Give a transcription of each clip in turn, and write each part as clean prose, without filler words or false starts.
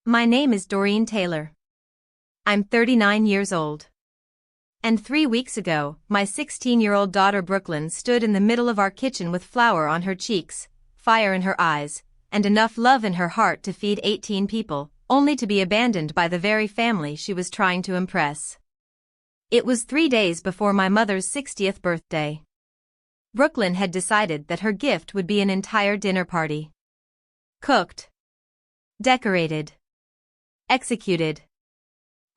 My name is Doreen Taylor. I'm 39 years old. And 3 weeks ago, my 16-year-old daughter Brooklyn stood in the middle of our kitchen with flour on her cheeks, fire in her eyes, and enough love in her heart to feed 18 people, only to be abandoned by the very family she was trying to impress. It was 3 days before my mother's 60th birthday. Brooklyn had decided that her gift would be an entire dinner party. Cooked, decorated, executed.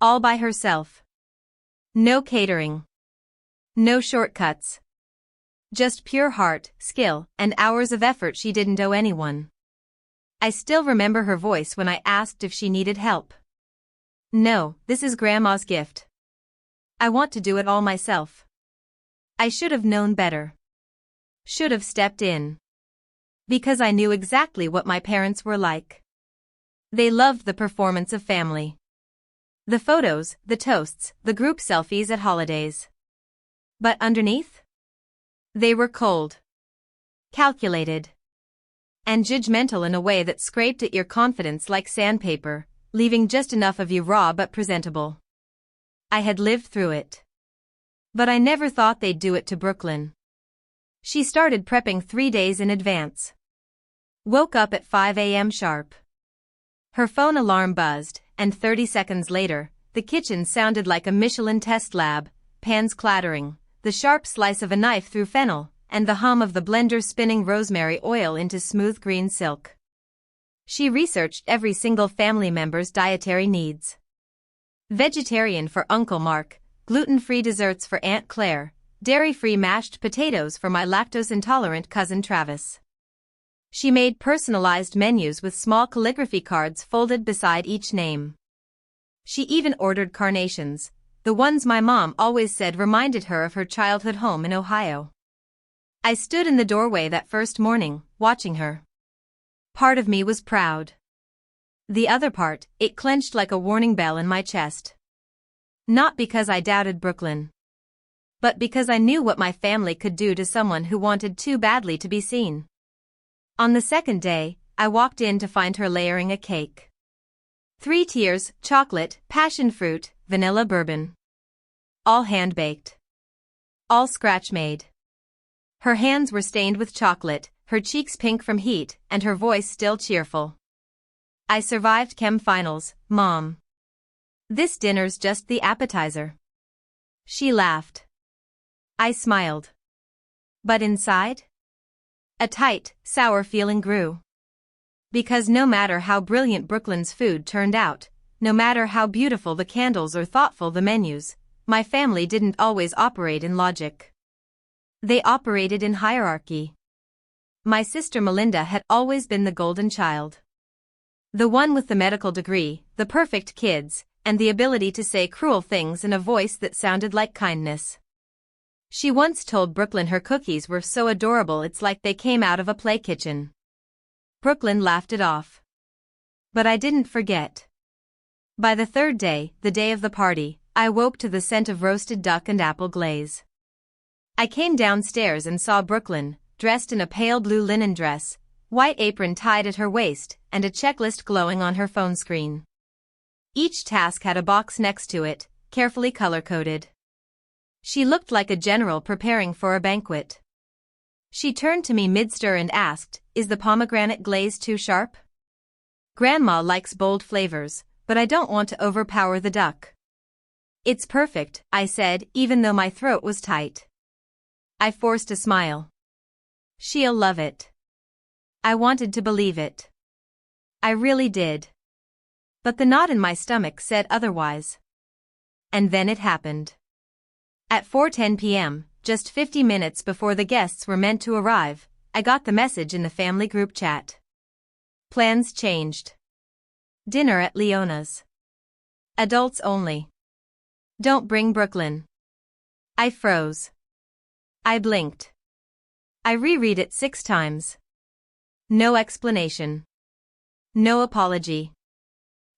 All by herself. No catering. No shortcuts. Just pure heart, skill, and hours of effort she didn't owe anyone. I still remember her voice when I asked if she needed help. No, this is Grandma's gift. I want to do it all myself. I should have known better. Should have stepped in. Because I knew exactly what my parents were like. They loved the performance of family. The photos, the toasts, the group selfies at holidays. But underneath? They were cold. Calculated. And judgmental in a way that scraped at your confidence like sandpaper, leaving just enough of you raw but presentable. I had lived through it. But I never thought they'd do it to Brooklyn. She started prepping 3 days in advance. Woke up at 5 a.m. sharp. Her phone alarm buzzed, and 30 seconds later, the kitchen sounded like a Michelin test lab, pans clattering, the sharp slice of a knife through fennel, and the hum of the blender spinning rosemary oil into smooth green silk. She researched every single family member's dietary needs. Vegetarian for Uncle Mark, gluten-free desserts for Aunt Claire, dairy-free mashed potatoes for my lactose-intolerant cousin Travis. She made personalized menus with small calligraphy cards folded beside each name. She even ordered carnations, the ones my mom always said reminded her of her childhood home in Ohio. I stood in the doorway that first morning, watching her. Part of me was proud. The other part, it clenched like a warning bell in my chest. Not because I doubted Brooklyn. But because I knew what my family could do to someone who wanted too badly to be seen. On the second day, I walked in to find her layering a cake. 3 tiers, chocolate, passion fruit, vanilla bourbon. All hand-baked. All scratch-made. Her hands were stained with chocolate, her cheeks pink from heat, and her voice still cheerful. I survived chem finals, Mom. This dinner's just the appetizer. She laughed. I smiled. But inside? A tight, sour feeling grew. Because no matter how brilliant Brooklyn's food turned out, no matter how beautiful the candles or thoughtful the menus, my family didn't always operate in logic. They operated in hierarchy. My sister Melinda had always been the golden child. The one with the medical degree, the perfect kids, and the ability to say cruel things in a voice that sounded like kindness. She once told Brooklyn her cookies were so adorable it's like they came out of a play kitchen. Brooklyn laughed it off. But I didn't forget. By the third day, the day of the party, I woke to the scent of roasted duck and apple glaze. I came downstairs and saw Brooklyn, dressed in a pale blue linen dress, white apron tied at her waist, and a checklist glowing on her phone screen. Each task had a box next to it, carefully color-coded. She looked like a general preparing for a banquet. She turned to me mid-stir and asked, "Is the pomegranate glaze too sharp?" Grandma likes bold flavors, but I don't want to overpower the duck. It's perfect, I said, even though my throat was tight. I forced a smile. She'll love it. I wanted to believe it. I really did. But the knot in my stomach said otherwise. And then it happened. At 4:10 p.m., just 50 minutes before the guests were meant to arrive, I got the message in the family group chat. Plans changed. Dinner at Leona's. Adults only. Don't bring Brooklyn. I froze. I blinked. I reread it 6 times. No explanation. No apology.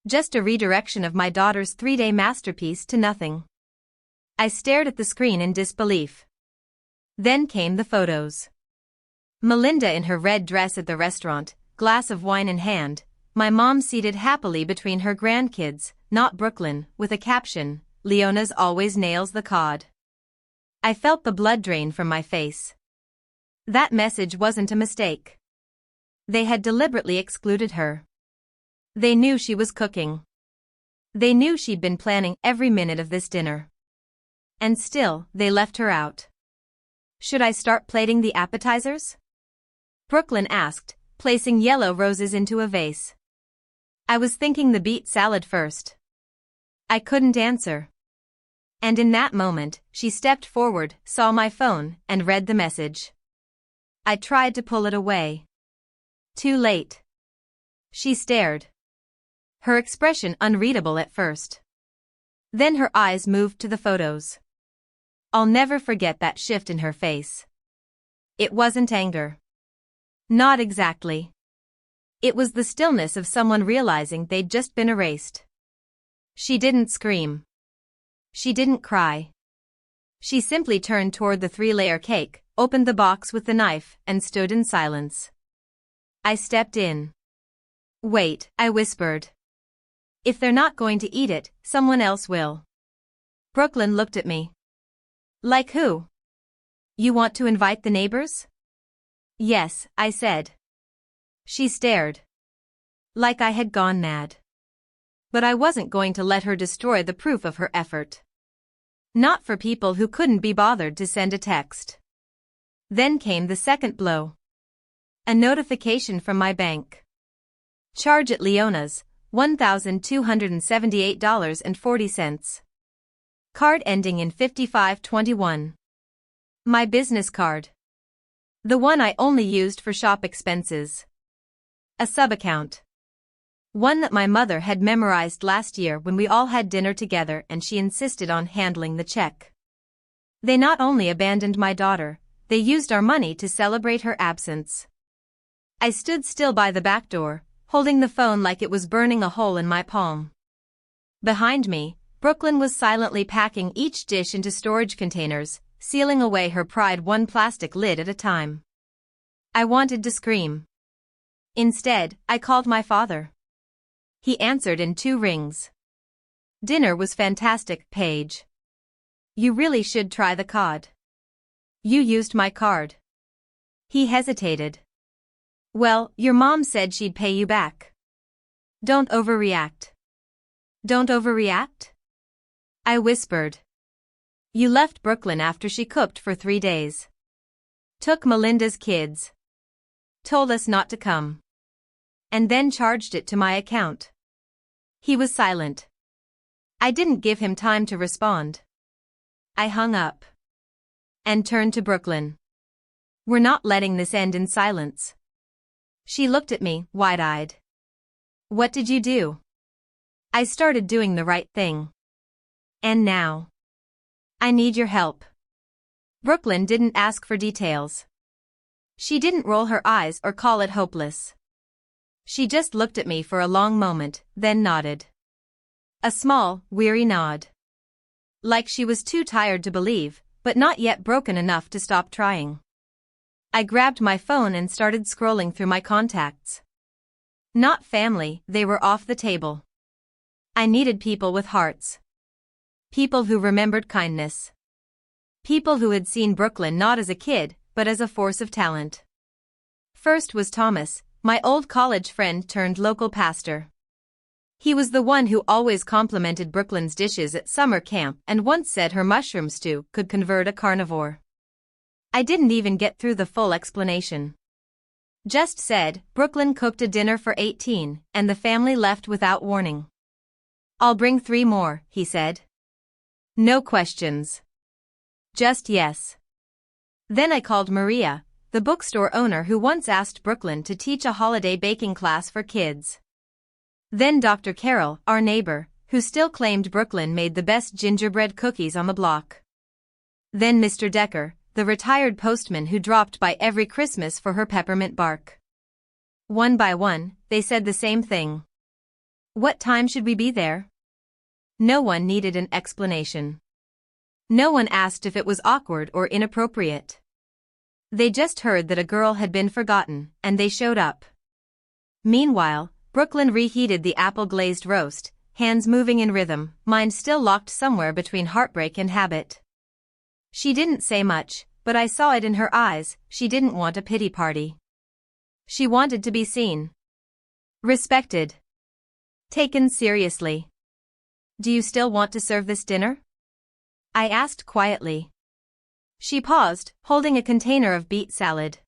Just a redirection of my daughter's 3-day masterpiece to nothing. I stared at the screen in disbelief. Then came the photos. Melinda in her red dress at the restaurant, glass of wine in hand, my mom seated happily between her grandkids, not Brooklyn, with a caption, "Leona's always nails the cod." I felt the blood drain from my face. That message wasn't a mistake. They had deliberately excluded her. They knew she was cooking. They knew she'd been planning every minute of this dinner. And still, they left her out. Should I start plating the appetizers? Brooklyn asked, placing yellow roses into a vase. I was thinking the beet salad first. I couldn't answer. And in that moment, she stepped forward, saw my phone, and read the message. I tried to pull it away. Too late. She stared. Her expression unreadable at first. Then her eyes moved to the photos. I'll never forget that shift in her face. It wasn't anger. Not exactly. It was the stillness of someone realizing they'd just been erased. She didn't scream. She didn't cry. She simply turned toward the 3-layer cake, opened the box with the knife, and stood in silence. I stepped in. Wait, I whispered. If they're not going to eat it, someone else will. Brooklyn looked at me. Like who? You want to invite the neighbors? Yes, I said. She stared. Like I had gone mad. But I wasn't going to let her destroy the proof of her effort. Not for people who couldn't be bothered to send a text. Then came the second blow. A notification from my bank. Charge at Leona's, $1,278.40. Card ending in 5521. My business card. The one I only used for shop expenses. A sub-account. One that my mother had memorized last year when we all had dinner together and she insisted on handling the check. They not only abandoned my daughter, they used our money to celebrate her absence. I stood still by the back door, holding the phone like it was burning a hole in my palm. Behind me, Brooklyn was silently packing each dish into storage containers, sealing away her pride one plastic lid at a time. I wanted to scream. Instead, I called my father. He answered in 2 rings. Dinner was fantastic, Paige. You really should try the cod. You used my card. He hesitated. Well, your mom said she'd pay you back. Don't overreact. Don't overreact? I whispered. You left Brooklyn after she cooked for 3 days. Took Melinda's kids. Told us not to come. And then charged it to my account. He was silent. I didn't give him time to respond. I hung up. And turned to Brooklyn. We're not letting this end in silence. She looked at me, wide-eyed. What did you do? I started doing the right thing. And now? I need your help. Brooklyn didn't ask for details. She didn't roll her eyes or call it hopeless. She just looked at me for a long moment, then nodded. A small, weary nod. Like she was too tired to believe, but not yet broken enough to stop trying. I grabbed my phone and started scrolling through my contacts. Not family, they were off the table. I needed people with hearts. People who remembered kindness. People who had seen Brooklyn not as a kid, but as a force of talent. First was Thomas, my old college friend turned local pastor. He was the one who always complimented Brooklyn's dishes at summer camp and once said her mushroom stew could convert a carnivore. I didn't even get through the full explanation. Just said, Brooklyn cooked a dinner for 18, and the family left without warning. I'll bring 3 more, he said. No questions. Just yes. Then I called Maria, the bookstore owner who once asked Brooklyn to teach a holiday baking class for kids. Then Dr. Carol, our neighbor, who still claimed Brooklyn made the best gingerbread cookies on the block. Then Mr. Decker, the retired postman who dropped by every Christmas for her peppermint bark. One by one, they said the same thing. What time should we be there? No one needed an explanation. No one asked if it was awkward or inappropriate. They just heard that a girl had been forgotten, and they showed up. Meanwhile, Brooklyn reheated the apple-glazed roast, hands moving in rhythm, mind still locked somewhere between heartbreak and habit. She didn't say much, but I saw it in her eyes. She didn't want a pity party. She wanted to be seen, respected, taken seriously. "Do you still want to serve this dinner?" I asked quietly. She paused, holding a container of beet salad.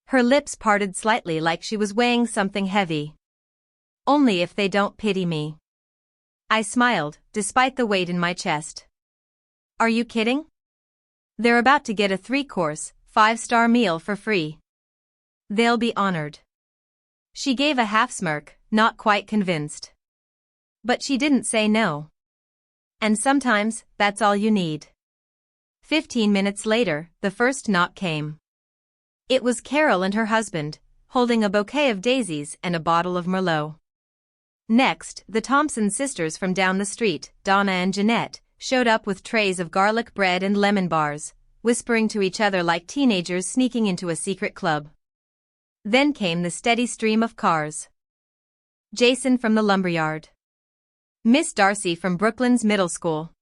Her lips parted slightly like she was weighing something heavy. "Only if they don't pity me." I smiled, despite the weight in my chest. "Are you kidding? They're about to get a 3-course, 5-star meal for free. They'll be honored." She gave a half smirk, not quite convinced. But she didn't say no. And sometimes, that's all you need. 15 minutes later, the first knock came. It was Carol and her husband, holding a bouquet of daisies and a bottle of Merlot. Next, the Thompson sisters from down the street, Donna and Jeanette, showed up with trays of garlic bread and lemon bars, whispering to each other like teenagers sneaking into a secret club. Then came the steady stream of cars. Jason from the lumberyard. Miss Darcy from Brooklyn's middle school.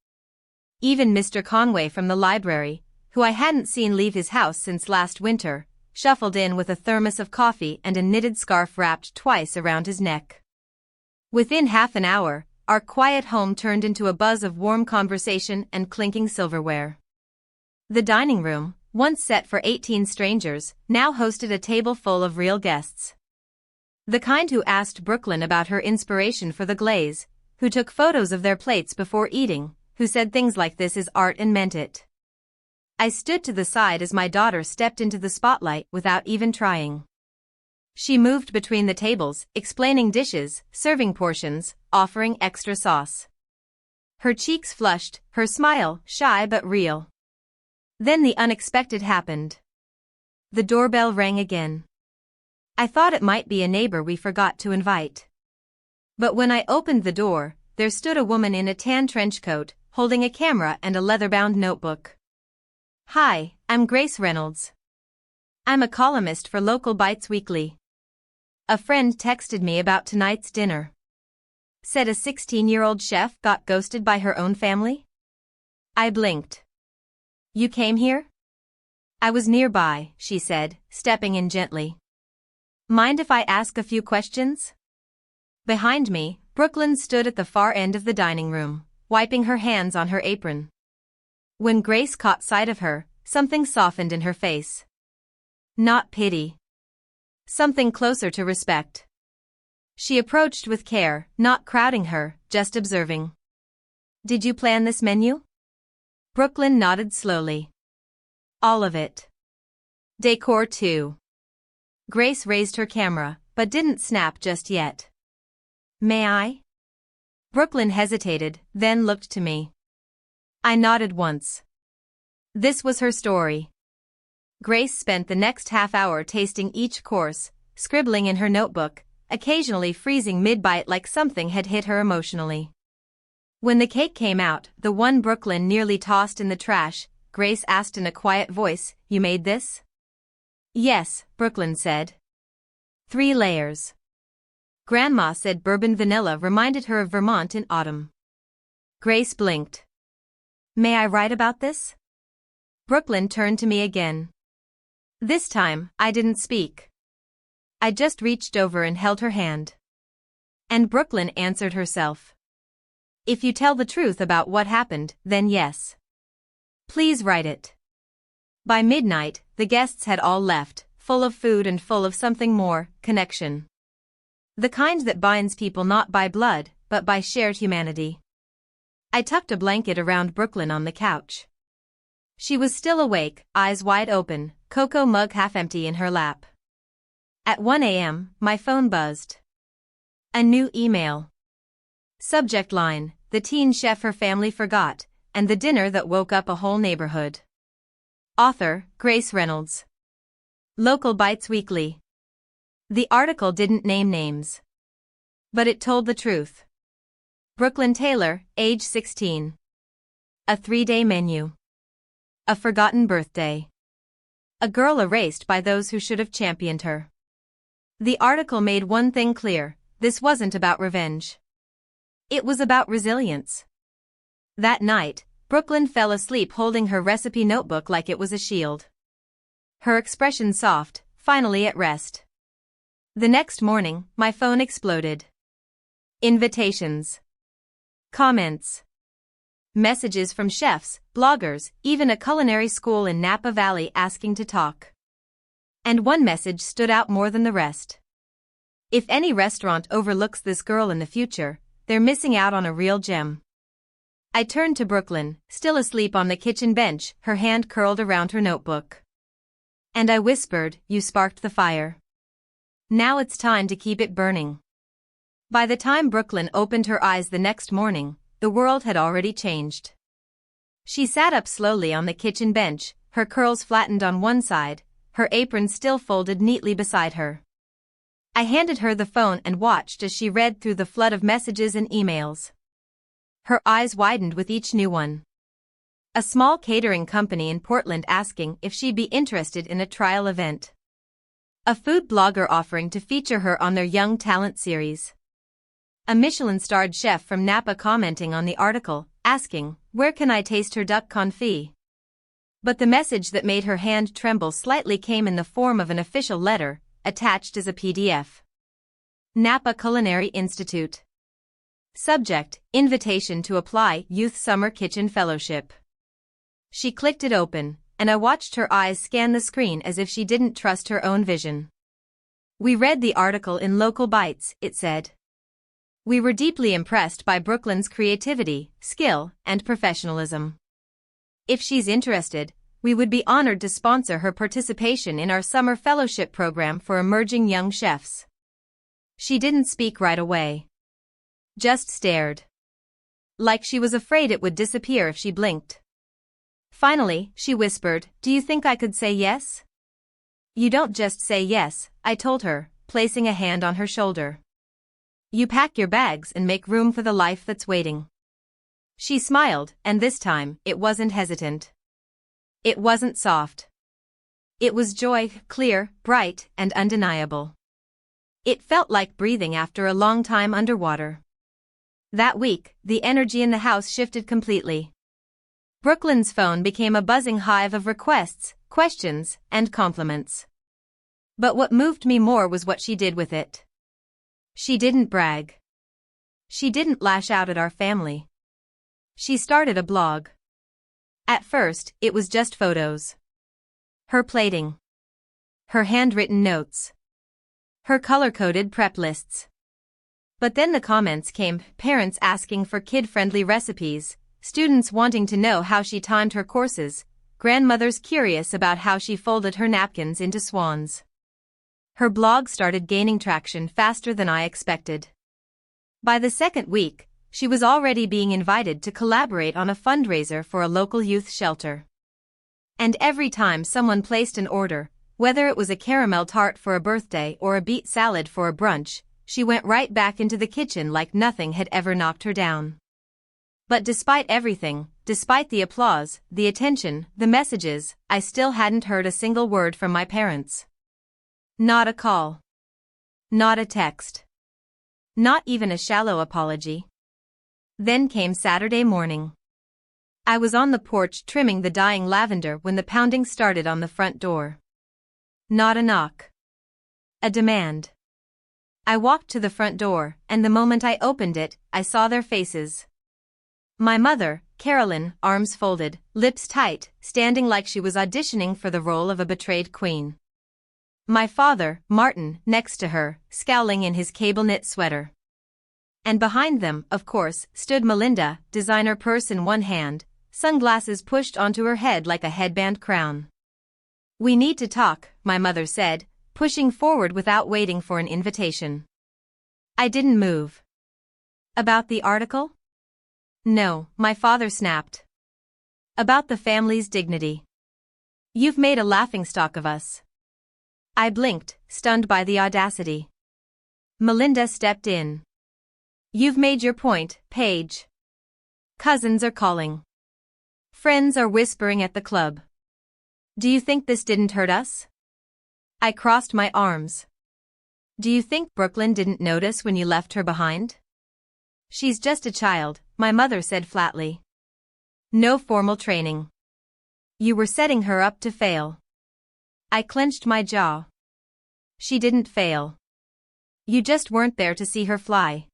Even Mr. Conway from the library, who I hadn't seen leave his house since last winter, shuffled in with a thermos of coffee and a knitted scarf wrapped twice around his neck. Within half an hour, our quiet home turned into a buzz of warm conversation and clinking silverware. The dining room, once set for 18 strangers, now hosted a table full of real guests. The kind who asked Brooklyn about her inspiration for the glaze, who took photos of their plates before eating, who said things like "this is art" and meant it. I stood to the side as my daughter stepped into the spotlight without even trying. She moved between the tables, explaining dishes, serving portions, offering extra sauce. Her cheeks flushed, her smile shy but real. Then the unexpected happened. The doorbell rang again. I thought it might be a neighbor we forgot to invite. But when I opened the door, there stood a woman in a tan trench coat, holding a camera and a leather-bound notebook. "Hi, I'm Grace Reynolds. I'm a columnist for Local Bites Weekly. A friend texted me about tonight's dinner. Said a 16-year-old chef got ghosted by her own family." I blinked. "You came here?" "I was nearby," she said, stepping in gently. "Mind if I ask a few questions?" Behind me, Brooklyn stood at the far end of the dining room, wiping her hands on her apron. When Grace caught sight of her, something softened in her face. Not pity. Something closer to respect. She approached with care, not crowding her, just observing. "Did you plan this menu?" Brooklyn nodded slowly. "All of it. Decor too." Grace raised her camera, but didn't snap just yet. "May I?" Brooklyn hesitated, then looked to me. I nodded once. This was her story. Grace spent the next half hour tasting each course, scribbling in her notebook, occasionally freezing mid-bite like something had hit her emotionally. When the cake came out, the one Brooklyn nearly tossed in the trash, Grace asked in a quiet voice, "You made this?" "Yes," Brooklyn said. 3 layers. Grandma said bourbon vanilla reminded her of Vermont in autumn. Grace blinked. "May I write about this?" Brooklyn turned to me again. This time, I didn't speak. I just reached over and held her hand. And Brooklyn answered herself. "If you tell the truth about what happened, then yes. Please write it." By midnight, the guests had all left, full of food and full of something more, connection. The kind that binds people not by blood, but by shared humanity. I tucked a blanket around Brooklyn on the couch. She was still awake, eyes wide open, cocoa mug half empty in her lap. At 1 a.m., my phone buzzed. A new email. Subject line, "The teen chef her family forgot, and the dinner that woke up a whole neighborhood." Author, Grace Reynolds. Local Bites Weekly. The article didn't name names. But it told the truth. Brooklyn Taylor, age 16. A 3-day menu. A forgotten birthday. A girl erased by those who should have championed her. The article made one thing clear: this wasn't about revenge. It was about resilience. That night, Brooklyn fell asleep holding her recipe notebook like it was a shield. Her expression soft, finally at rest. The next morning, my phone exploded. Invitations. Comments. Messages from chefs, bloggers, even a culinary school in Napa Valley asking to talk. And one message stood out more than the rest. If any restaurant overlooks this girl in the future, they're missing out on a real gem. I turned to Brooklyn, still asleep on the kitchen bench, her hand curled around her notebook. And I whispered, "You sparked the fire. Now it's time to keep it burning." By the time Brooklyn opened her eyes the next morning, the world had already changed. She sat up slowly on the kitchen bench, her curls flattened on one side, her apron still folded neatly beside her. I handed her the phone and watched as she read through the flood of messages and emails. Her eyes widened with each new one. A small catering company in Portland asking if she'd be interested in a trial event. A food blogger offering to feature her on their Young Talent series. A Michelin-starred chef from Napa commenting on the article, asking, "Where can I taste her duck confit?" But the message that made her hand tremble slightly came in the form of an official letter, attached as a PDF. Napa Culinary Institute. Subject, invitation to apply, Youth Summer Kitchen Fellowship. She clicked it open, and I watched her eyes scan the screen as if she didn't trust her own vision. "We read the article in Local Bites," it said. "We were deeply impressed by Brooklyn's creativity, skill, and professionalism. If she's interested, we would be honored to sponsor her participation in our summer fellowship program for emerging young chefs." She didn't speak right away. Just stared. Like she was afraid it would disappear if she blinked. Finally, she whispered, "Do you think I could say yes?" "You don't just say yes," I told her, placing a hand on her shoulder. "You pack your bags and make room for the life that's waiting." She smiled, and this time, it wasn't hesitant. It wasn't soft. It was joy, clear, bright, and undeniable. It felt like breathing after a long time underwater. That week, the energy in the house shifted completely. Brooklyn's phone became a buzzing hive of requests, questions, and compliments. But what moved me more was what she did with it. She didn't brag. She didn't lash out at our family. She started a blog. At first, it was just photos. Her plating. Her handwritten notes. Her color-coded prep lists. But then the comments came, parents asking for kid-friendly recipes, students wanting to know how she timed her courses, grandmothers curious about how she folded her napkins into swans. Her blog started gaining traction faster than I expected. By the second week, she was already being invited to collaborate on a fundraiser for a local youth shelter. And every time someone placed an order, whether it was a caramel tart for a birthday or a beet salad for a brunch, she went right back into the kitchen like nothing had ever knocked her down. But despite everything, despite the applause, the attention, the messages, I still hadn't heard a single word from my parents. Not a call. Not a text. Not even a shallow apology. Then came Saturday morning. I was on the porch trimming the dying lavender when the pounding started on the front door. Not a knock. A demand. I walked to the front door, and the moment I opened it, I saw their faces. My mother, Carolyn, arms folded, lips tight, standing like she was auditioning for the role of a betrayed queen. My father, Martin, next to her, scowling in his cable-knit sweater. And behind them, of course, stood Melinda, designer purse in one hand, sunglasses pushed onto her head like a headband crown. "We need to talk," my mother said, pushing forward without waiting for an invitation. I didn't move. "About the article?" "No," my father snapped. "About the family's dignity. You've made a laughingstock of us." I blinked, stunned by the audacity. Melinda stepped in. "You've made your point, Paige. Cousins are calling. Friends are whispering at the club. Do you think this didn't hurt us?" I crossed my arms. Do you think Brooklyn didn't notice when you left her behind? She's just a child, my mother said flatly. No formal training. You were setting her up to fail. I clenched my jaw. She didn't fail. You just weren't there to see her fly.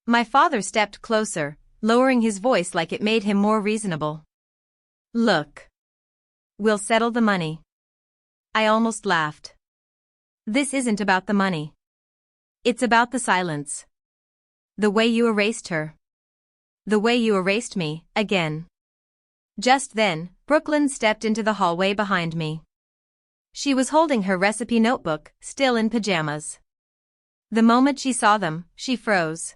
My father stepped closer, lowering his voice like it made him more reasonable. Look. We'll settle the money. I almost laughed. This isn't about the money. It's about the silence. The way you erased her. The way you erased me, again. Just then, Brooklyn stepped into the hallway behind me. She was holding her recipe notebook, still in pajamas. The moment she saw them, she froze.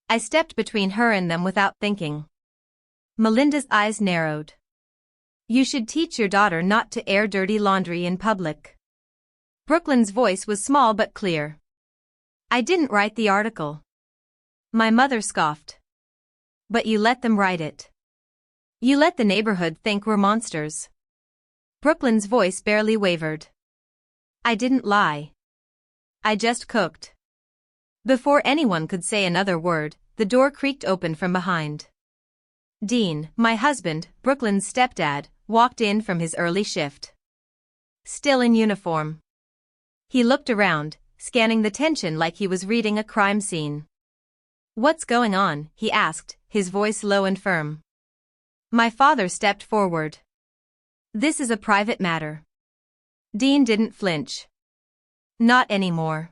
I stepped between her and them without thinking. Melinda's eyes narrowed. You should teach your daughter not to air dirty laundry in public. Brooklyn's voice was small but clear. I didn't write the article. My mother scoffed. But you let them write it. You let the neighborhood think we're monsters. Brooklyn's voice barely wavered. I didn't lie. I just cooked. Before anyone could say another word, the door creaked open from behind. Dean, my husband, Brooklyn's stepdad, walked in from his early shift. Still in uniform. He looked around, scanning the tension like he was reading a crime scene. What's going on? He asked, his voice low and firm. My father stepped forward. This is a private matter. Dean didn't flinch. Not anymore.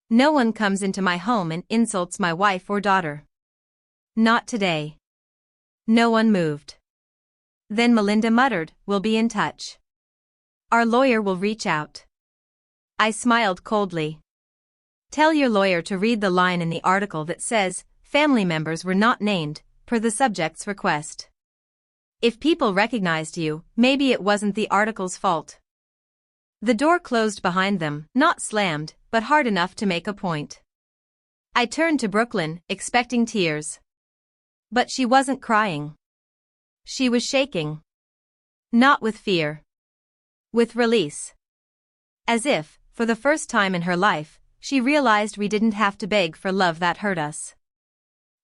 No one comes into my home and insults my wife or daughter. Not today. No one moved. Then Melinda muttered, "We'll be in touch. Our lawyer will reach out." I smiled coldly. Tell your lawyer to read the line in the article that says, family members were not named, per the subject's request. If people recognized you, maybe it wasn't the article's fault. The door closed behind them, not slammed, but hard enough to make a point. I turned to Brooklyn, expecting tears. But she wasn't crying. She was shaking. Not with fear. With release. As if, for the first time in her life, she realized we didn't have to beg for love that hurt us.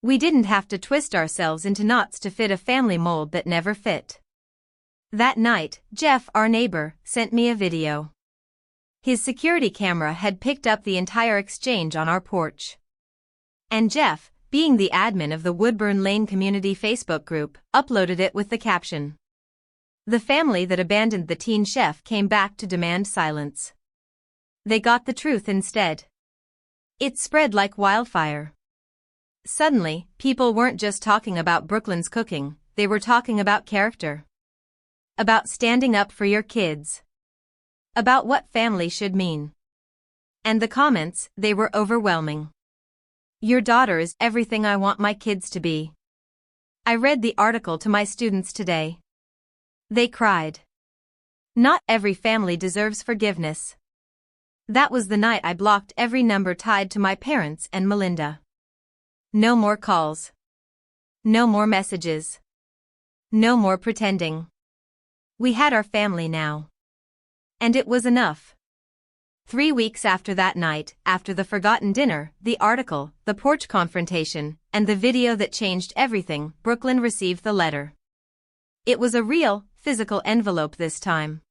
We didn't have to twist ourselves into knots to fit a family mold that never fit. That night, Jeff, our neighbor, sent me a video. His security camera had picked up the entire exchange on our porch. And Jeff, being the admin of the Woodburn Lane Community Facebook group, uploaded it with the caption. The family that abandoned the teen chef came back to demand silence. They got the truth instead. It spread like wildfire. Suddenly, people weren't just talking about Brooklyn's cooking, they were talking about character. About standing up for your kids. About what family should mean. And the comments, they were overwhelming. Your daughter is everything I want my kids to be. I read the article to my students today. They cried. Not every family deserves forgiveness. That was the night I blocked every number tied to my parents and Melinda. No more calls. No more messages. No more pretending. We had our family now. And it was enough. 3 weeks after that night, after the forgotten dinner, the article, the porch confrontation, and the video that changed everything, Brooklyn received the letter. It was a real, physical envelope this time.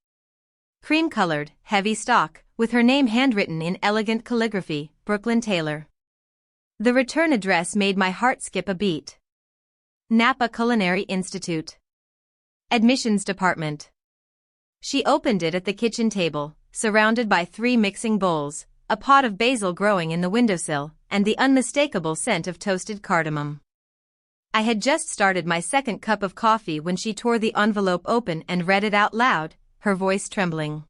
Cream-colored, heavy stock, with her name handwritten in elegant calligraphy, Brooklyn Taylor. The return address made my heart skip a beat. Napa Culinary Institute. Admissions Department. She opened it at the kitchen table, surrounded by 3 mixing bowls, a pot of basil growing in the windowsill, and the unmistakable scent of toasted cardamom. I had just started my second cup of coffee when she tore the envelope open and read it out loud, her voice trembling.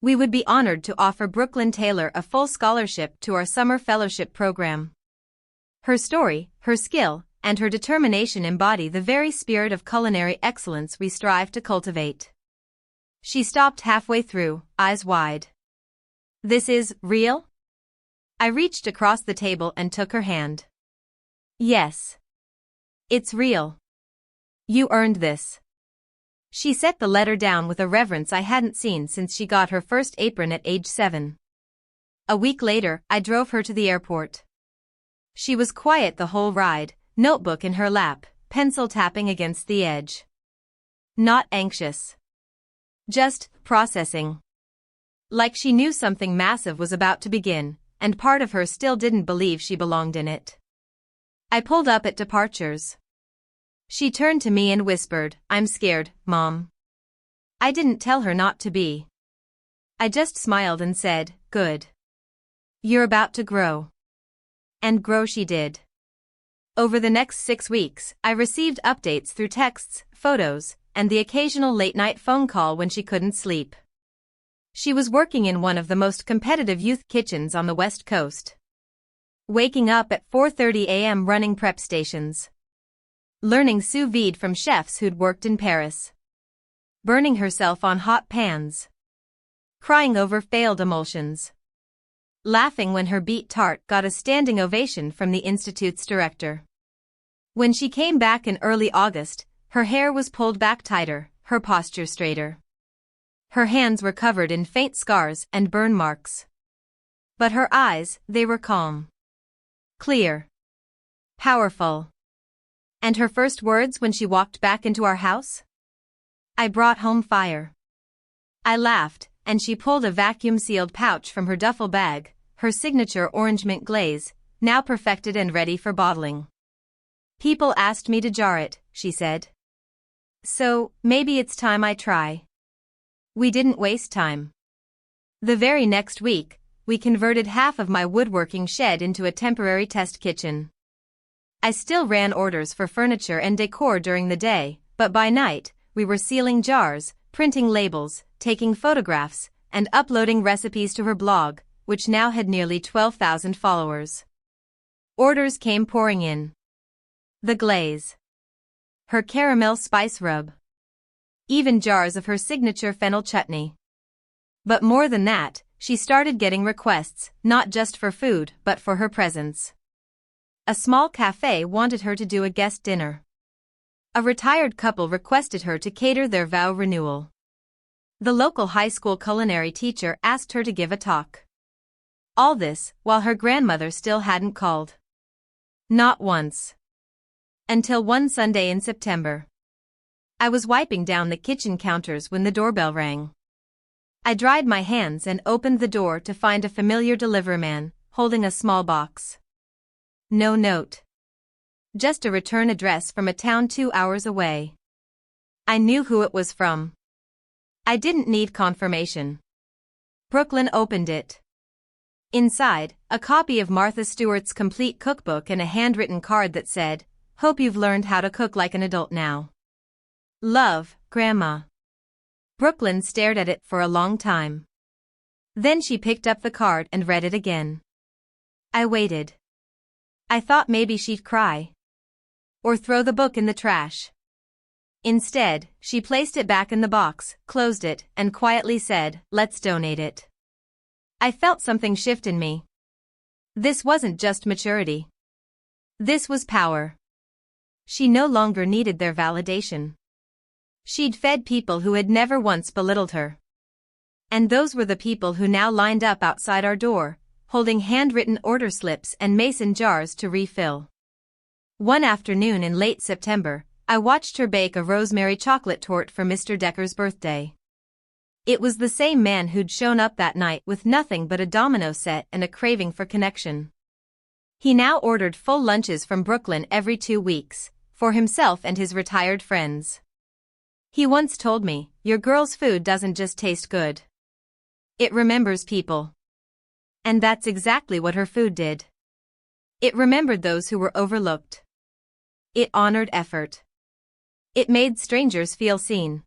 We would be honored to offer Brooklyn Taylor a full scholarship to our summer fellowship program. Her story, her skill, and her determination embody the very spirit of culinary excellence we strive to cultivate. She stopped halfway through, eyes wide. This is real? I reached across the table and took her hand. Yes. It's real. You earned this. She set the letter down with a reverence I hadn't seen since she got her first apron at age 7. A week later, I drove her to the airport. She was quiet the whole ride, notebook in her lap, pencil tapping against the edge. Not anxious. Just processing. Like she knew something massive was about to begin, and part of her still didn't believe she belonged in it. I pulled up at departures. She turned to me and whispered, "I'm scared, Mom." I didn't tell her not to be. I just smiled and said, "Good. You're about to grow." And grow she did. Over the next 6 weeks, I received updates through texts, photos, and the occasional late-night phone call when she couldn't sleep. She was working in one of the most competitive youth kitchens on the West Coast. Waking up at 4:30 a.m. running prep stations. Learning sous vide from chefs who'd worked in Paris. Burning herself on hot pans. Crying over failed emulsions. Laughing when her beet tart got a standing ovation from the institute's director. When she came back in early August, her hair was pulled back tighter, her posture straighter. Her hands were covered in faint scars and burn marks. But her eyes, they were calm. Clear. Powerful. And her first words when she walked back into our house? "I brought home fire." I laughed, and she pulled a vacuum-sealed pouch from her duffel bag, her signature orange mint glaze, now perfected and ready for bottling. "People asked me to jar it," she said. "So, maybe it's time I try." We didn't waste time. The very next week, we converted half of my woodworking shed into a temporary test kitchen. I still ran orders for furniture and decor during the day, but by night, we were sealing jars, printing labels, taking photographs, and uploading recipes to her blog, which now had nearly 12,000 followers. Orders came pouring in. The glaze. Her caramel spice rub. Even jars of her signature fennel chutney. But more than that, she started getting requests, not just for food, but for her presence. A small cafe wanted her to do a guest dinner. A retired couple requested her to cater their vow renewal. The local high school culinary teacher asked her to give a talk. All this, while her grandmother still hadn't called. Not once. Until one Sunday in September. I was wiping down the kitchen counters when the doorbell rang. I dried my hands and opened the door to find a familiar deliveryman, holding a small box. No note. Just a return address from a town 2 hours away. I knew who it was from. I didn't need confirmation. Brooklyn opened it. Inside, a copy of Martha Stewart's complete cookbook and a handwritten card that said, "Hope you've learned how to cook like an adult now. Love, Grandma." Brooklyn stared at it for a long time. Then she picked up the card and read it again. I waited. I thought maybe she'd cry. Or throw the book in the trash. Instead, she placed it back in the box, closed it, and quietly said, "Let's donate it." I felt something shift in me. This wasn't just maturity. This was power. She no longer needed their validation. She'd fed people who had never once belittled her. And those were the people who now lined up outside our door, holding handwritten order slips and mason jars to refill. One afternoon in late September, I watched her bake a rosemary chocolate torte for Mr. Decker's birthday. It was the same man who'd shown up that night with nothing but a domino set and a craving for connection. He now ordered full lunches from Brooklyn every 2 weeks, for himself and his retired friends. He once told me, "Your girl's food doesn't just taste good. It remembers people." And that's exactly what her food did. It remembered those who were overlooked. It honored effort. It made strangers feel seen.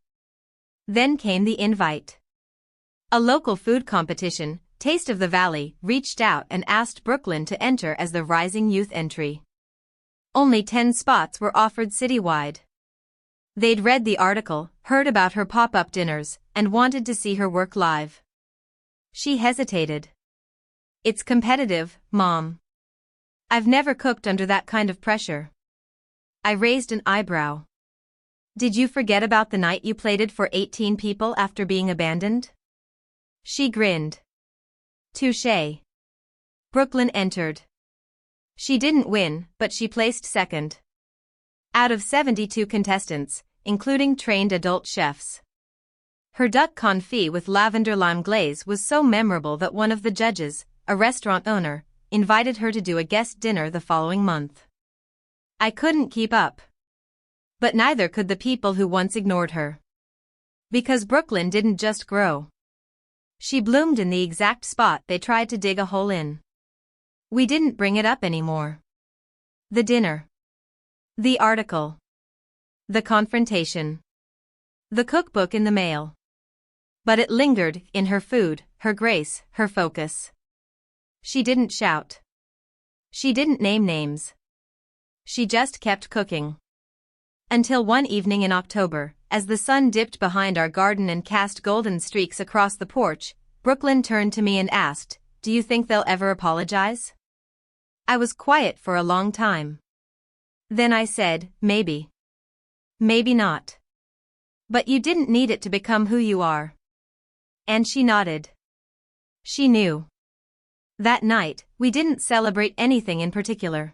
Then came the invite. A local food competition, Taste of the Valley, reached out and asked Brooklyn to enter as the rising youth entry. Only 10 spots were offered citywide. They'd read the article, heard about her pop-up dinners, and wanted to see her work live. She hesitated. "It's competitive, Mom. I've never cooked under that kind of pressure." I raised an eyebrow. "Did you forget about the night you plated for 18 people after being abandoned?" She grinned. "Touché. Brooklyn entered. She didn't win, but she placed second. Out of 72 contestants, including trained adult chefs. Her duck confit with lavender lime glaze was so memorable that one of the judges, a restaurant owner, invited her to do a guest dinner the following month. I couldn't keep up. But neither could the people who once ignored her. Because Brooklyn didn't just grow. She bloomed in the exact spot they tried to dig a hole in. We didn't bring it up anymore. The dinner. The article. The confrontation. The cookbook in the mail. But it lingered in her food, her grace, her focus. She didn't shout. She didn't name names. She just kept cooking. Until one evening in October, as the sun dipped behind our garden and cast golden streaks across the porch, Brooklyn turned to me and asked, "Do you think they'll ever apologize?" I was quiet for a long time. Then I said, "Maybe. Maybe not. But you didn't need it to become who you are." And she nodded. She knew. That night, we didn't celebrate anything in particular.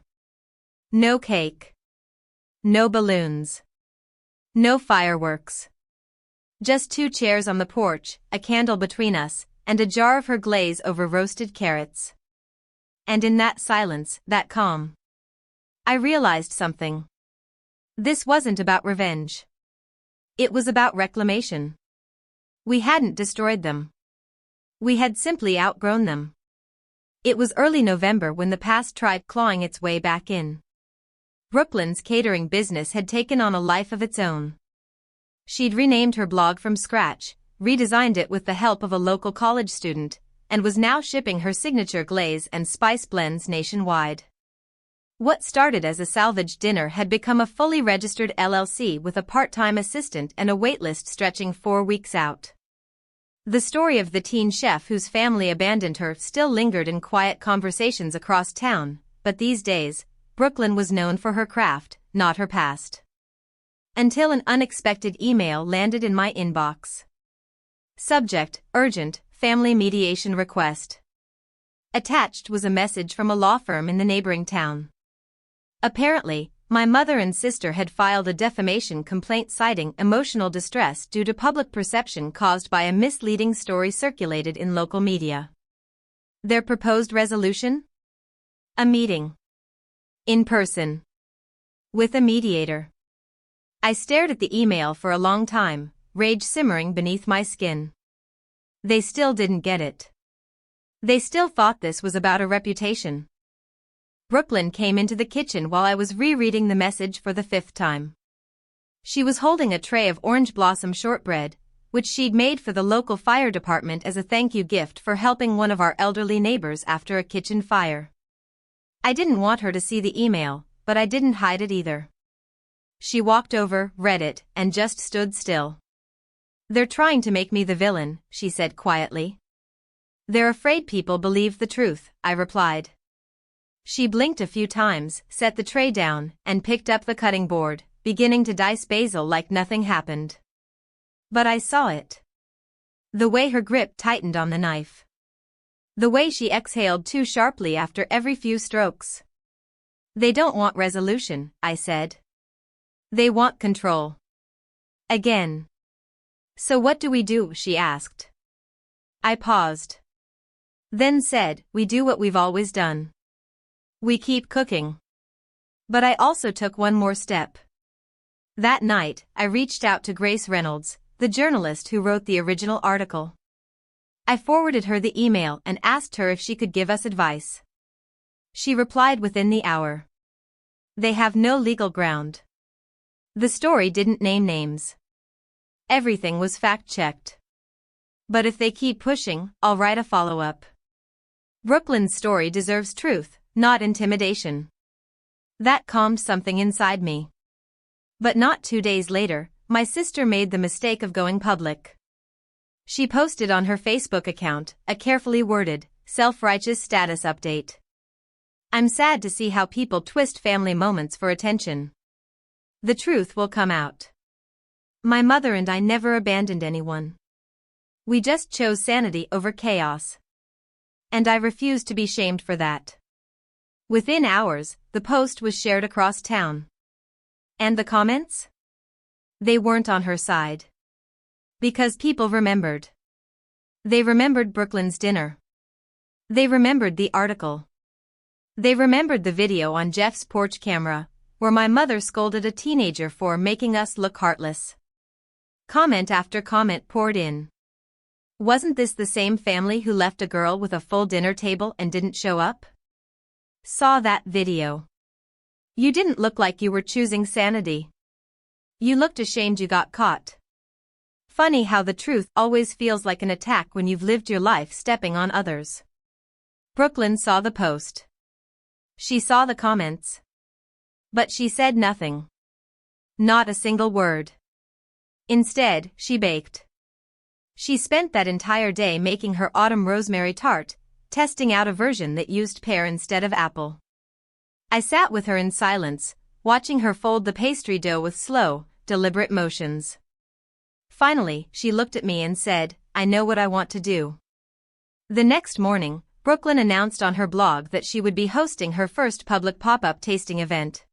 No cake. No balloons. No fireworks. Just 2 chairs on the porch, a candle between us, and a jar of her glaze over roasted carrots. And in that silence, that calm, I realized something. This wasn't about revenge. It was about reclamation. We hadn't destroyed them. We had simply outgrown them. It was early November when the past tried clawing its way back in. Brooklyn's catering business had taken on a life of its own. She'd renamed her blog from scratch, redesigned it with the help of a local college student, and was now shipping her signature glaze and spice blends nationwide. What started as a salvage dinner had become a fully registered LLC with a part-time assistant and a waitlist stretching 4 weeks out. The story of the teen chef whose family abandoned her still lingered in quiet conversations across town, but these days, Brooklyn was known for her craft, not her past. Until an unexpected email landed in my inbox. Subject: Urgent, family mediation request. Attached was a message from a law firm in the neighboring town. Apparently, my mother and sister had filed a defamation complaint citing emotional distress due to public perception caused by a misleading story circulated in local media. Their proposed resolution? A meeting. In person. With a mediator. I stared at the email for a long time, rage simmering beneath my skin. They still didn't get it. They still thought this was about a reputation. Brooklyn came into the kitchen while I was rereading the message for the 5th time. She was holding a tray of orange blossom shortbread, which she'd made for the local fire department as a thank you gift for helping one of our elderly neighbors after a kitchen fire. I didn't want her to see the email, but I didn't hide it either. She walked over, read it, and just stood still. "They're trying to make me the villain," she said quietly. "They're afraid people believe the truth," I replied. She blinked a few times, set the tray down, and picked up the cutting board, beginning to dice basil like nothing happened. But I saw it. The way her grip tightened on the knife. The way she exhaled too sharply after every few strokes. "They don't want resolution," I said. "They want control." Again. "So what do we do?" she asked. I paused. Then said, "We do what we've always done. We keep cooking." But I also took one more step. That night, I reached out to Grace Reynolds, the journalist who wrote the original article. I forwarded her the email and asked her if she could give us advice. She replied within the hour. "They have no legal ground." The story didn't name names. Everything was fact-checked. But if they keep pushing, I'll write a follow-up. Brooklyn's story deserves truth, not intimidation. That calmed something inside me. But not 2 days later, my sister made the mistake of going public. She posted on her Facebook account a carefully worded, self-righteous status update. "I'm sad to see how people twist family moments for attention. The truth will come out. My mother and I never abandoned anyone. We just chose sanity over chaos." And I refuse to be shamed for that. Within hours, the post was shared across town. And the comments? They weren't on her side. Because people remembered. They remembered Brooklyn's dinner. They remembered the article. They remembered the video on Jeff's porch camera, where my mother scolded a teenager for making us look heartless. Comment after comment poured in. Wasn't this the same family who left a girl with a full dinner table and didn't show up? Saw that video. You didn't look like you were choosing sanity. You looked ashamed you got caught. Funny how the truth always feels like an attack when you've lived your life stepping on others. Brooklyn saw the post. She saw the comments. But she said nothing. Not a single word. Instead, she baked. She spent that entire day making her autumn rosemary tart, testing out a version that used pear instead of apple. I sat with her in silence, watching her fold the pastry dough with slow, deliberate motions. Finally, she looked at me and said, "I know what I want to do." The next morning, Brooklyn announced on her blog that she would be hosting her first public pop-up tasting event.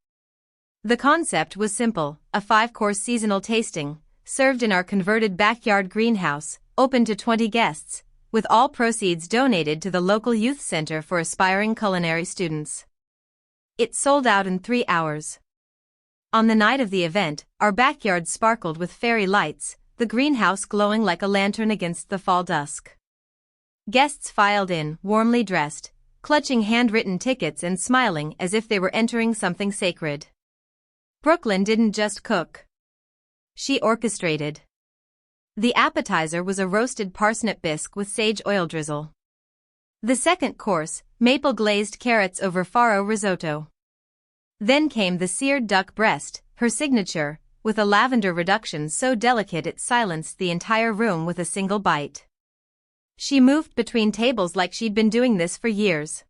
The concept was simple, a 5-course seasonal tasting, served in our converted backyard greenhouse, open to 20 guests, with all proceeds donated to the local youth center for aspiring culinary students. It sold out in 3 hours. On the night of the event, our backyard sparkled with fairy lights, the greenhouse glowing like a lantern against the fall dusk. Guests filed in, warmly dressed, clutching handwritten tickets and smiling as if they were entering something sacred. Brooklyn didn't just cook. She orchestrated. The appetizer was a roasted parsnip bisque with sage oil drizzle. The second course, maple glazed carrots over farro risotto. Then came the seared duck breast, her signature, with a lavender reduction so delicate it silenced the entire room with a single bite. She moved between tables like she'd been doing this for years.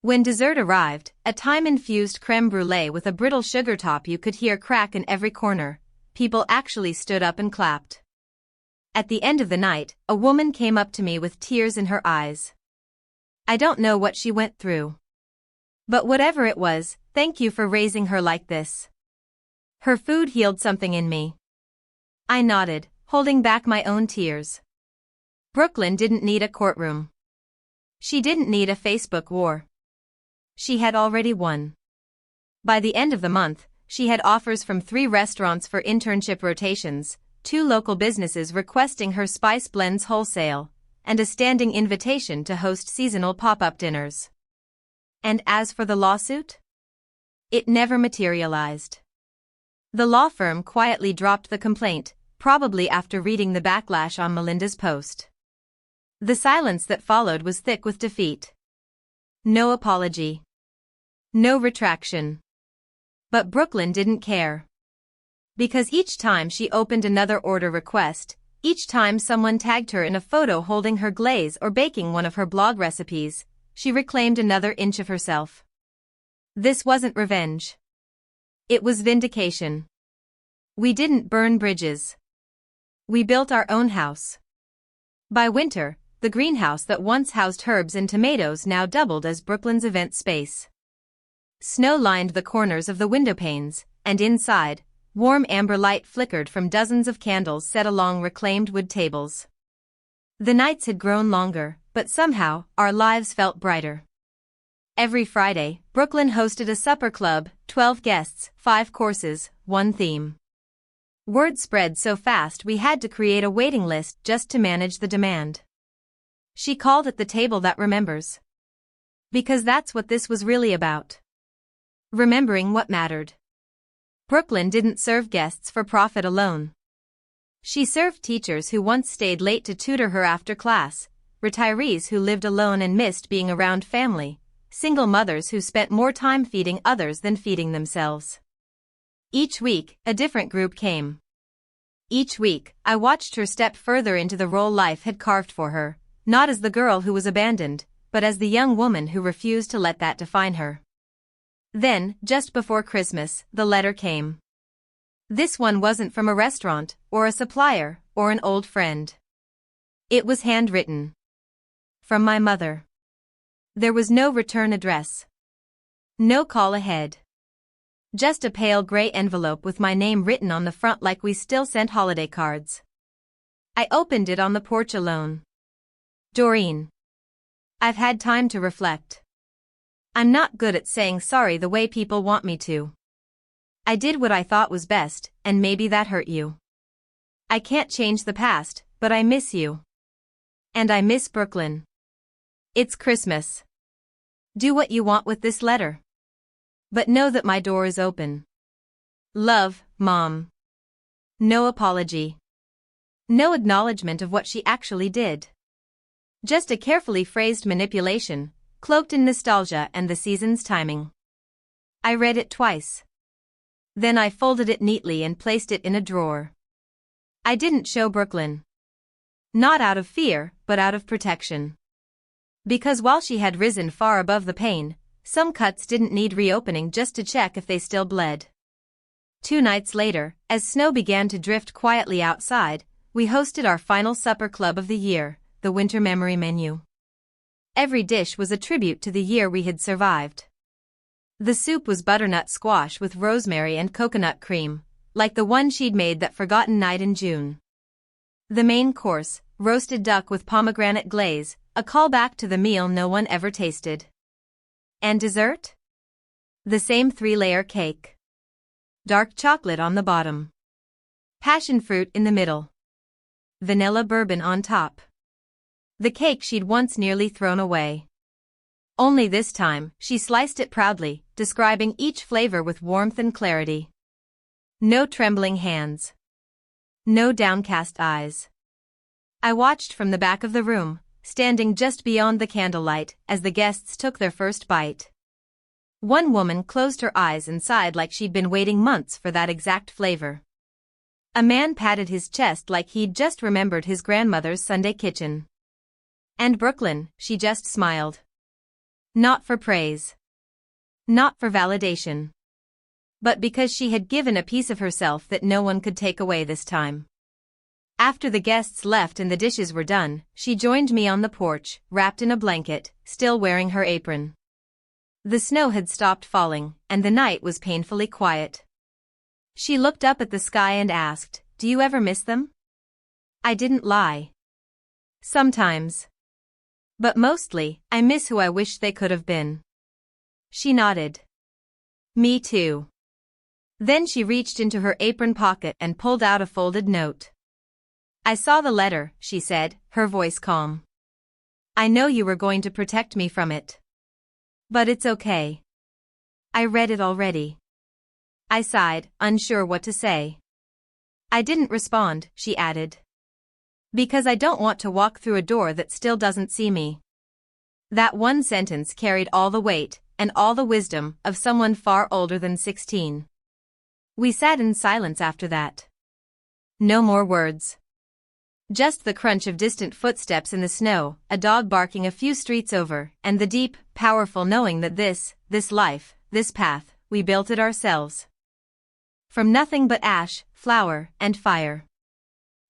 When dessert arrived, a thyme-infused creme brulee with a brittle sugar top you could hear crack in every corner, people actually stood up and clapped. At the end of the night, a woman came up to me with tears in her eyes. I don't know what she went through. But whatever it was, thank you for raising her like this. Her food healed something in me. I nodded, holding back my own tears. Brooklyn didn't need a courtroom. She didn't need a Facebook war. She had already won. By the end of the month, she had offers from 3 restaurants for internship rotations, 2 local businesses requesting her spice blends wholesale, and a standing invitation to host seasonal pop-up dinners. And as for the lawsuit? It never materialized. The law firm quietly dropped the complaint, probably after reading the backlash on Melinda's post. The silence that followed was thick with defeat. No apology. No retraction. But Brooklyn didn't care. Because each time she opened another order request, each time someone tagged her in a photo holding her glaze or baking one of her blog recipes, she reclaimed another inch of herself. This wasn't revenge. It was vindication. We didn't burn bridges. We built our own house. By winter, the greenhouse that once housed herbs and tomatoes now doubled as Brooklyn's event space. Snow lined the corners of the window panes, and inside, warm amber light flickered from dozens of candles set along reclaimed wood tables. The nights had grown longer, but somehow, our lives felt brighter. Every Friday, Brooklyn hosted a supper club, 12 guests, 5 courses, 1 theme. Word spread so fast we had to create a waiting list just to manage the demand. She called it the table that remembers. Because that's what this was really about. Remembering what mattered. Brooklyn didn't serve guests for profit alone. She served teachers who once stayed late to tutor her after class, retirees who lived alone and missed being around family, single mothers who spent more time feeding others than feeding themselves. Each week, a different group came. Each week, I watched her step further into the role life had carved for her, not as the girl who was abandoned, but as the young woman who refused to let that define her. Then, just before Christmas, the letter came. This one wasn't from a restaurant, or a supplier, or an old friend. It was handwritten. From my mother. There was no return address. No call ahead. Just a pale gray envelope with my name written on the front like we still sent holiday cards. I opened it on the porch alone. Doreen. I've had time to reflect. I'm not good at saying sorry the way people want me to. I did what I thought was best, and maybe that hurt you. I can't change the past, but I miss you. And I miss Brooklyn. It's Christmas. Do what you want with this letter. But know that my door is open. Love, Mom. No apology. No acknowledgement of what she actually did. Just a carefully phrased manipulation, cloaked in nostalgia and the season's timing. I read it twice. Then I folded it neatly and placed it in a drawer. I didn't show Brooklyn. Not out of fear, but out of protection. Because while she had risen far above the pain, some cuts didn't need reopening just to check if they still bled. 2 nights later, as snow began to drift quietly outside, we hosted our final supper club of the year, the winter memory menu. Every dish was a tribute to the year we had survived. The soup was butternut squash with rosemary and coconut cream, like the one she'd made that forgotten night in June. The main course, roasted duck with pomegranate glaze, a callback to the meal no one ever tasted. And dessert? The same 3-layer cake. Dark chocolate on the bottom. Passion fruit in the middle. Vanilla bourbon on top. The cake she'd once nearly thrown away. Only this time, she sliced it proudly, describing each flavor with warmth and clarity. No trembling hands. No downcast eyes. I watched from the back of the room, standing just beyond the candlelight, as the guests took their first bite. One woman closed her eyes and sighed like she'd been waiting months for that exact flavor. A man patted his chest like he'd just remembered his grandmother's Sunday kitchen. And Brooklyn, she just smiled. Not for praise. Not for validation. But because she had given a piece of herself that no one could take away this time. After the guests left and the dishes were done, she joined me on the porch, wrapped in a blanket, still wearing her apron. The snow had stopped falling, and the night was painfully quiet. She looked up at the sky and asked, "Do you ever miss them?" I didn't lie. Sometimes. But mostly, I miss who I wish they could have been. She nodded. Me too. Then she reached into her apron pocket and pulled out a folded note. I saw the letter, she said, her voice calm. I know you were going to protect me from it. But it's okay. I read it already. I sighed, unsure what to say. I didn't respond, she added. Because I don't want to walk through a door that still doesn't see me. That one sentence carried all the weight, and all the wisdom, of someone far older than 16. We sat in silence after that. No more words. Just the crunch of distant footsteps in the snow, a dog barking a few streets over, and the deep, powerful knowing that this life, this path, we built it ourselves. From nothing but ash, flour, and fire.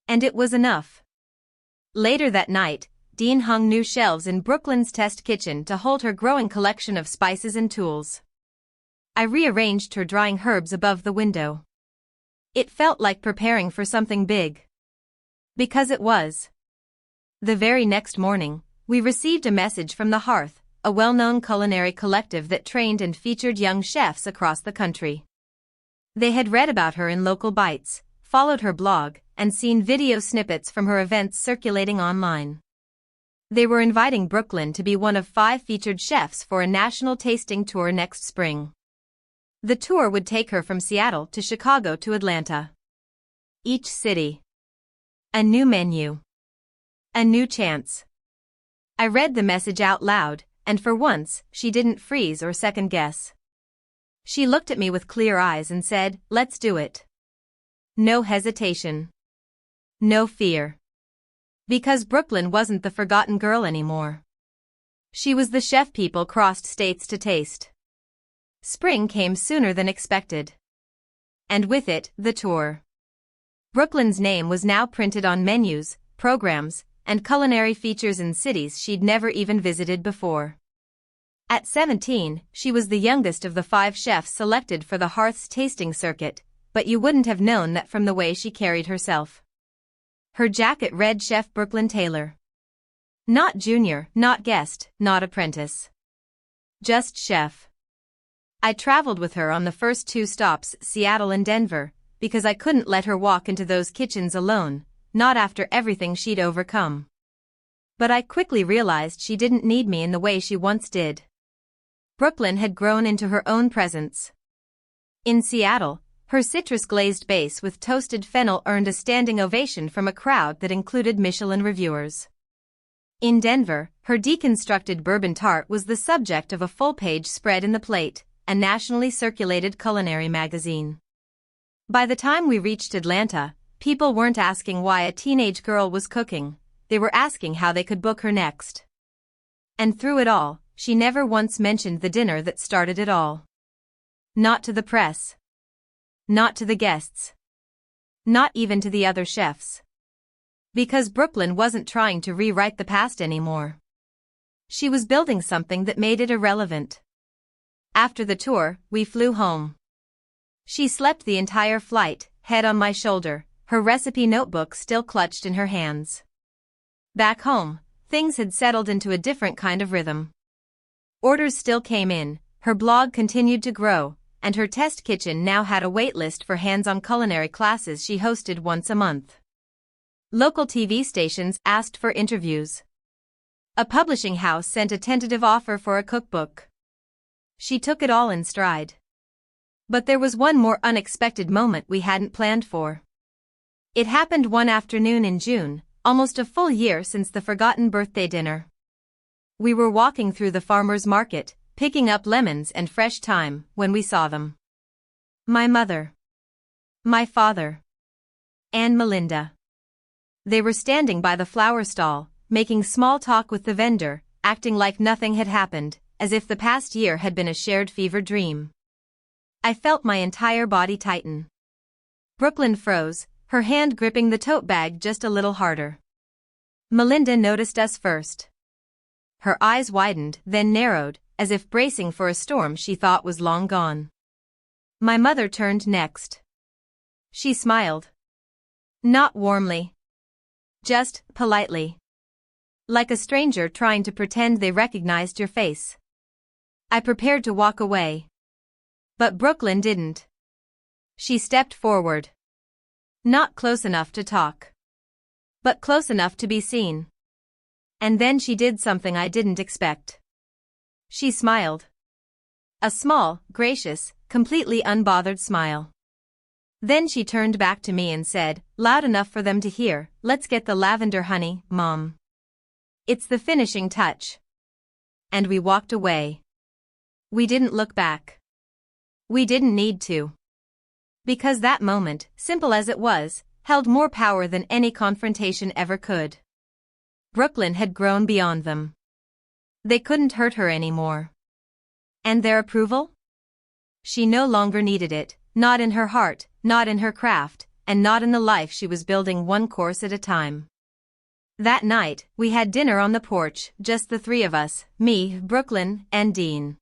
And it was enough. Later that night, Dean hung new shelves in Brooklyn's test kitchen to hold her growing collection of spices and tools. I rearranged her drying herbs above the window. It felt like preparing for something big. Because it was. The very next morning, we received a message from The Hearth, a well-known culinary collective that trained and featured young chefs across the country. They had read about her in local bites, followed her blog, and seen video snippets from her events circulating online. They were inviting Brooklyn to be one of 5 featured chefs for a national tasting tour next spring. The tour would take her from Seattle to Chicago to Atlanta. Each city. A new menu. A new chance. I read the message out loud, and for once, she didn't freeze or second guess. She looked at me with clear eyes and said, "Let's do it." No hesitation. No fear. Because Brooklyn wasn't the forgotten girl anymore. She was the chef people crossed states to taste. Spring came sooner than expected. And with it, the tour. Brooklyn's name was now printed on menus, programs, and culinary features in cities she'd never even visited before. At 17, she was the youngest of the 5 chefs selected for the Hearth's tasting circuit, but you wouldn't have known that from the way she carried herself. Her jacket read Chef Brooklyn Taylor. Not junior, not guest, not apprentice. Just chef. I traveled with her on the first 2 stops, Seattle and Denver, because I couldn't let her walk into those kitchens alone, not after everything she'd overcome. But I quickly realized she didn't need me in the way she once did. Brooklyn had grown into her own presence. In Seattle, her citrus-glazed base with toasted fennel earned a standing ovation from a crowd that included Michelin reviewers. In Denver, her deconstructed bourbon tart was the subject of a full-page spread in The Plate, a nationally circulated culinary magazine. By the time we reached Atlanta, people weren't asking why a teenage girl was cooking, they were asking how they could book her next. And through it all, she never once mentioned the dinner that started it all. Not to the press. Not to the guests. Not even to the other chefs. Because Brooklyn wasn't trying to rewrite the past anymore. She was building something that made it irrelevant. After the tour, we flew home. She slept the entire flight, head on my shoulder, her recipe notebook still clutched in her hands. Back home, things had settled into a different kind of rhythm. Orders still came in, her blog continued to grow, and her test kitchen now had a wait list for hands-on culinary classes she hosted once a month. Local TV stations asked for interviews. A publishing house sent a tentative offer for a cookbook. She took it all in stride. But there was one more unexpected moment we hadn't planned for. It happened one afternoon in June, almost a full year since the forgotten birthday dinner. We were walking through the farmer's market, picking up lemons and fresh thyme, when we saw them. My mother. My father. And Melinda. They were standing by the flower stall, making small talk with the vendor, acting like nothing had happened, as if the past year had been a shared fever dream. I felt my entire body tighten. Brooklyn froze, her hand gripping the tote bag just a little harder. Melinda noticed us first. Her eyes widened, then narrowed, as if bracing for a storm she thought was long gone. My mother turned next. She smiled. Not warmly. Just politely. Like a stranger trying to pretend they recognized your face. I prepared to walk away. But Brooklyn didn't. She stepped forward. Not close enough to talk. But close enough to be seen. And then she did something I didn't expect. She smiled. A small, gracious, completely unbothered smile. Then she turned back to me and said, loud enough for them to hear, "Let's get the lavender honey, Mom. It's the finishing touch." And we walked away. We didn't look back. We didn't need to. Because that moment, simple as it was, held more power than any confrontation ever could. Brooklyn had grown beyond them. They couldn't hurt her anymore. And their approval? She no longer needed it, not in her heart, not in her craft, and not in the life she was building one course at a time. That night, we had dinner on the porch, just the 3 of us, me, Brooklyn, and Dean.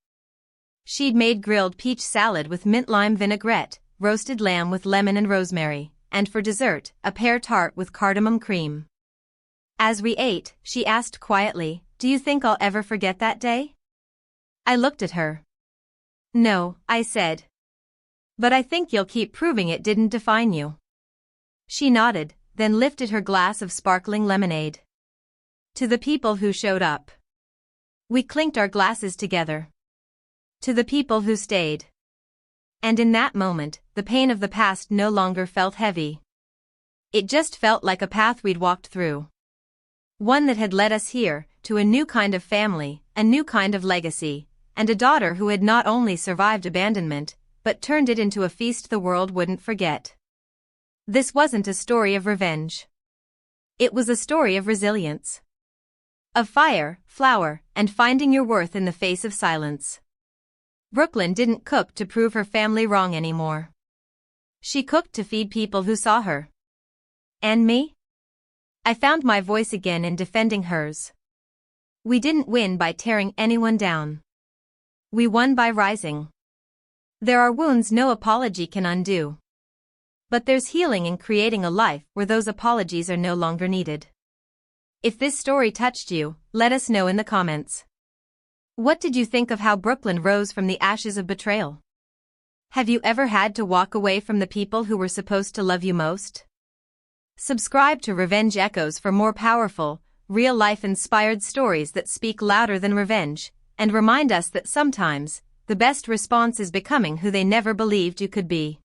She'd made grilled peach salad with mint lime vinaigrette, roasted lamb with lemon and rosemary, and for dessert, a pear tart with cardamom cream. As we ate, she asked quietly, "Do you think I'll ever forget that day?" I looked at her. "No," I said. "But I think you'll keep proving it didn't define you." She nodded, then lifted her glass of sparkling lemonade. To the people who showed up. We clinked our glasses together. To the people who stayed. And in that moment, the pain of the past no longer felt heavy. It just felt like a path we'd walked through. One that had led us here, to a new kind of family, a new kind of legacy, and a daughter who had not only survived abandonment, but turned it into a feast the world wouldn't forget. This wasn't a story of revenge. It was a story of resilience. Of fire, flour, and finding your worth in the face of silence. Brooklyn didn't cook to prove her family wrong anymore. She cooked to feed people who saw her. And me? I found my voice again in defending hers. We didn't win by tearing anyone down. We won by rising. There are wounds no apology can undo. But there's healing in creating a life where those apologies are no longer needed. If this story touched you, let us know in the comments. What did you think of how Brooklyn rose from the ashes of betrayal? Have you ever had to walk away from the people who were supposed to love you most? Subscribe to Revenge Echoes for more powerful, real-life inspired stories that speak louder than revenge, and remind us that sometimes, the best response is becoming who they never believed you could be.